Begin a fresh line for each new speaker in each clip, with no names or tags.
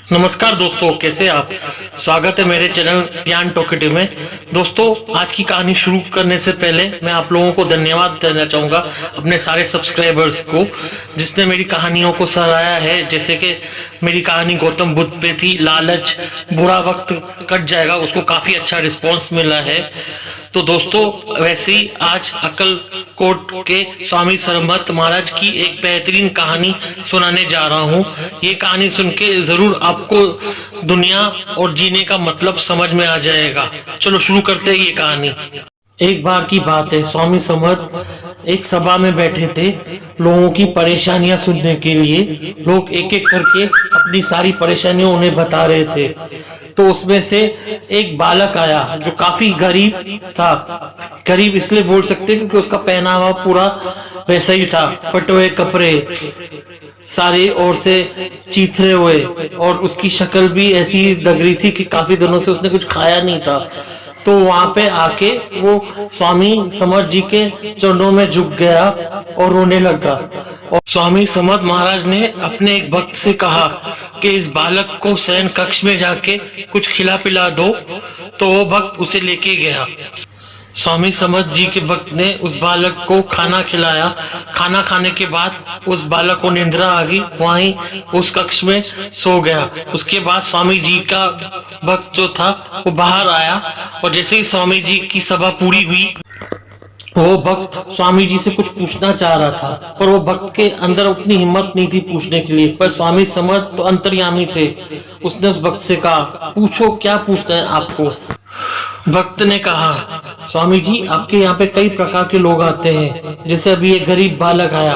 नमस्कार दोस्तों, कैसे आप। स्वागत है मेरे चैनल ज्ञान टॉकेटिव में। दोस्तों, आज की कहानी शुरू करने से पहले मैं आप लोगों को धन्यवाद देना चाहूँगा, अपने सारे सब्सक्राइबर्स को जिसने मेरी कहानियों को सराहा है। जैसे कि मेरी कहानी गौतम बुद्ध पे थी, लालच बुरा वक्त कट जाएगा, उसको काफ़ी अच्छा रिस्पॉन्स मिला है। तो दोस्तों, वैसे ही आज अक्कलकोट के स्वामी सरमहत महाराज की एक बेहतरीन कहानी सुनाने जा रहा हूँ। ये कहानी सुन के जरूर आपको दुनिया और जीने का मतलब समझ में आ जाएगा। चलो शुरू करते हैं ये कहानी। एक बार की बात है, स्वामी समर्थ एक सभा में बैठे थे लोगों की परेशानियां सुनने के लिए। लोग एक एक करके अपनी सारी परेशानियां उन्हें बता रहे थे। तो उसमें से एक बालक आया जो काफी गरीब था। गरीब इसलिए बोल सकते क्योंकि उसका पहनावा पूरा वैसा ही था, फटे हुए कपड़े, सारे ओर से चीथरे हुए, और उसकी शक्ल भी ऐसी लग रही थी कि काफी दिनों से उसने कुछ खाया नहीं था। तो वहां पे आके वो स्वामी समर्थ जी के चरणों में झुक गया और रोने लगा। और स्वामी समर्थ महाराज ने अपने एक भक्त से कहा कि इस बालक को शयन कक्ष में जाके कुछ खिला पिला दो। तो वो भक्त उसे लेके गया। स्वामी समर्थ जी के भक्त ने उस बालक को खाना खिलाया। खाना खाने के बाद उस बालक को निंद्रा आ गई, वहीं उस कक्ष में सो गया। उसके बाद स्वामी जी का भक्त जो था वो बाहर आया, और जैसे ही स्वामी जी की सभा पूरी हुई, वो भक्त स्वामी जी से कुछ पूछना चाह रहा था, पर वो भक्त के अंदर उतनी हिम्मत नहीं थी पूछने के लिए। पर स्वामी समर्थ तो अंतर्यामी थे। उसने उस भक्त से कहा, पूछो, क्या पूछना है आपको। भक्त ने कहा, स्वामी जी, आपके यहाँ पे कई प्रकार के लोग आते हैं। जैसे अभी ये गरीब बालक आया,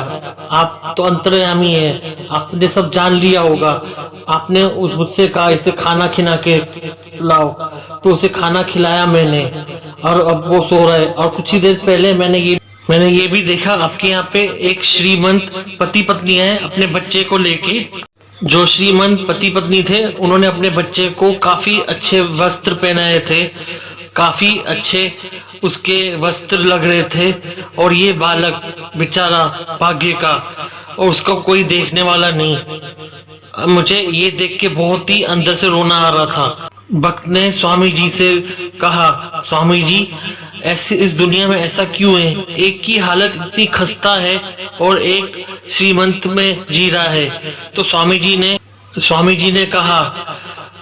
आप तो अंतर्यामी हैं, आपने सब जान लिया होगा। आपने उस मुझसे कहा इसे खाना खिला के लाओ, तो उसे खाना खिलाया मैंने, और अब वो सो रहा है। और कुछ ही देर पहले मैंने ये भी देखा, आपके यहाँ पे एक श्रीमंत पति पत्नी है अपने बच्चे को लेके। जो श्रीमंत पति पत्नी थे, उन्होंने अपने बच्चे को काफी अच्छे वस्त्र पहनाए थे, काफी अच्छे उसके वस्त्र लग रहे थे। और ये बालक बेचारा भाग्य का, और उसका कोई देखने वाला नहीं। मुझे ये देख के बहुत ही अंदर से रोना आ रहा था। भक्त ने स्वामी जी से कहा, स्वामी जी, ऐसे इस दुनिया में ऐसा क्यों है? एक की हालत इतनी खस्ता है और एक श्रीमंत में जी रहा है। तो स्वामी जी ने कहा,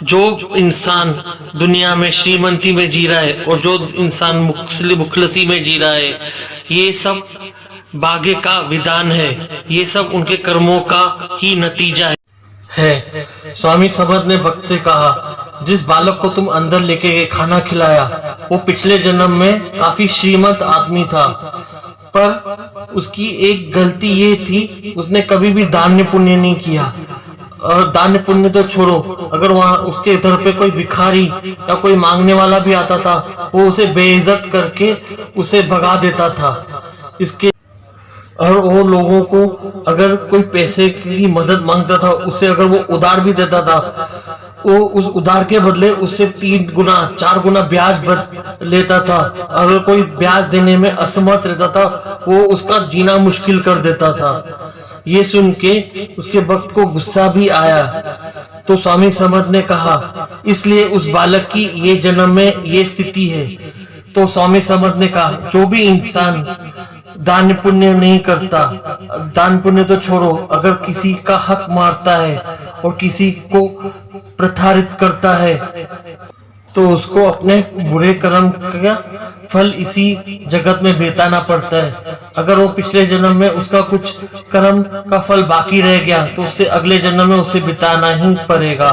जो इंसान दुनिया में श्रीमंती में जी रहा है और जो इंसान मुखलसी में जी रहा है, ये सब भाग्य का विधान है, ये सब उनके कर्मों का ही नतीजा है। स्वामी समर्थ ने भक्त से कहा, जिस बालक को तुम अंदर लेके गए, खाना खिलाया, वो पिछले जन्म में काफी श्रीमंत आदमी था। पर उसकी एक गलती ये थी, उसने कभी भी दान पुण्य नहीं किया। और दान पुण्य तो छोड़ो, अगर वहां उसके इधर पे कोई भिखारी या कोई मांगने वाला भी आता था, वो उसे बेइज्जत करके उसे भगा देता था। इसके और वो लोगों को अगर कोई पैसे की मदद मांगता था, उसे अगर वो उधार भी देता था, वो उस उधार के बदले उससे 3 गुना 4 गुना ब्याज लेता था। अगर कोई ब्याज देने में असमर्थ रहता था, वो उसका जीना मुश्किल कर देता था। ये सुन के उसके भक्त को गुस्सा भी आया। तो स्वामी समर्थ ने कहा, इसलिए उस बालक की ये जन्म में ये स्थिति है। तो स्वामी समर्थ ने कहा, जो भी इंसान दान पुण्य नहीं करता, दान पुण्य तो छोड़ो, अगर किसी का हक मारता है और किसी को प्रताड़ित करता है, तो उसको अपने बुरे कर्म का फल इसी जगत में बिताना पड़ता है। अगर वो पिछले जन्म में उसका कुछ कर्म का फल बाकी रह गया, तो उससे अगले जन्म में उसे बिताना ही पड़ेगा।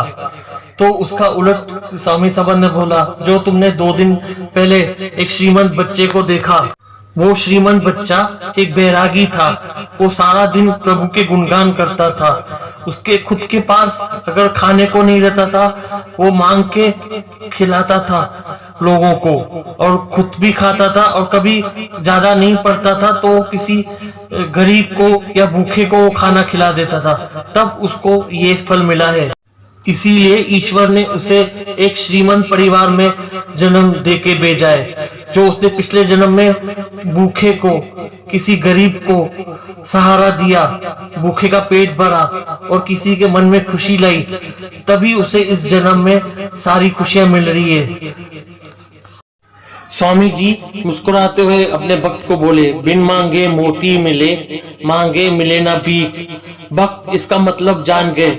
तो उसका उलट स्वामी समर्थ ने बोला, जो तुमने 2 दिन पहले एक श्रीमंत बच्चे को देखा, वो श्रीमंत बच्चा एक बैरागी था। वो सारा दिन प्रभु के गुणगान करता था। उसके खुद के पास अगर खाने को नहीं रहता था, वो मांग के खिलाता था लोगों को, और खुद भी खाता था, और कभी ज्यादा नहीं पड़ता था तो किसी गरीब को या भूखे को वो खाना खिला देता था। तब उसको ये फल मिला है। इसीलिए ईश्वर ने उसे एक श्रीमंत परिवार में जन्म देके भेजा है। जो उसने पिछले जन्म में भूखे को, किसी गरीब को सहारा दिया, भूखे का पेट भरा और किसी के मन में खुशी लाई, तभी उसे इस जन्म में सारी खुशियां मिल रही है। स्वामी जी मुस्कुराते हुए अपने भक्त को बोले, बिन मांगे मोती मिले, मांगे मिले ना भीख। भक्त इसका मतलब जान गए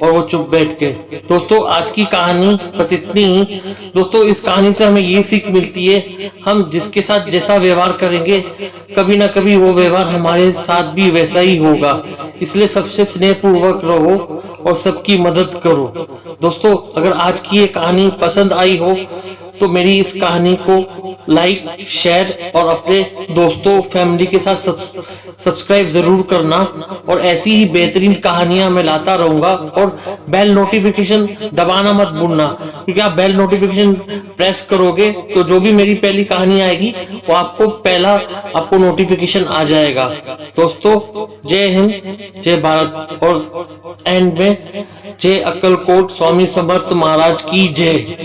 और वो चुप बैठ गए। दोस्तों आज की कहानी बस इतनी ही। दोस्तों इस कहानी से हमें ये सीख मिलती है, हम जिसके साथ जैसा व्यवहार करेंगे कभी ना कभी वो व्यवहार हमारे साथ भी वैसा ही होगा। इसलिए सबसे स्नेहपूर्वक रहो और सबकी मदद करो। दोस्तों अगर आज की ये कहानी पसंद आई हो तो मेरी इस कहानी को लाइक, शेयर और अपने दोस्तों, फैमिली के साथ सब्सक्राइब जरूर करना। और ऐसी ही बेहतरीन कहानियां मैं लाता रहूंगा। और बेल नोटिफिकेशन दबाना मत भूलना, क्योंकि आप बेल नोटिफिकेशन प्रेस करोगे तो जो भी मेरी पहली कहानी आएगी वो आपको नोटिफिकेशन आ जाएगा। दोस्तों जय हिंद, जय भारत और एंड में जय अक्कलकोट स्वामी समर्थ महाराज की जय।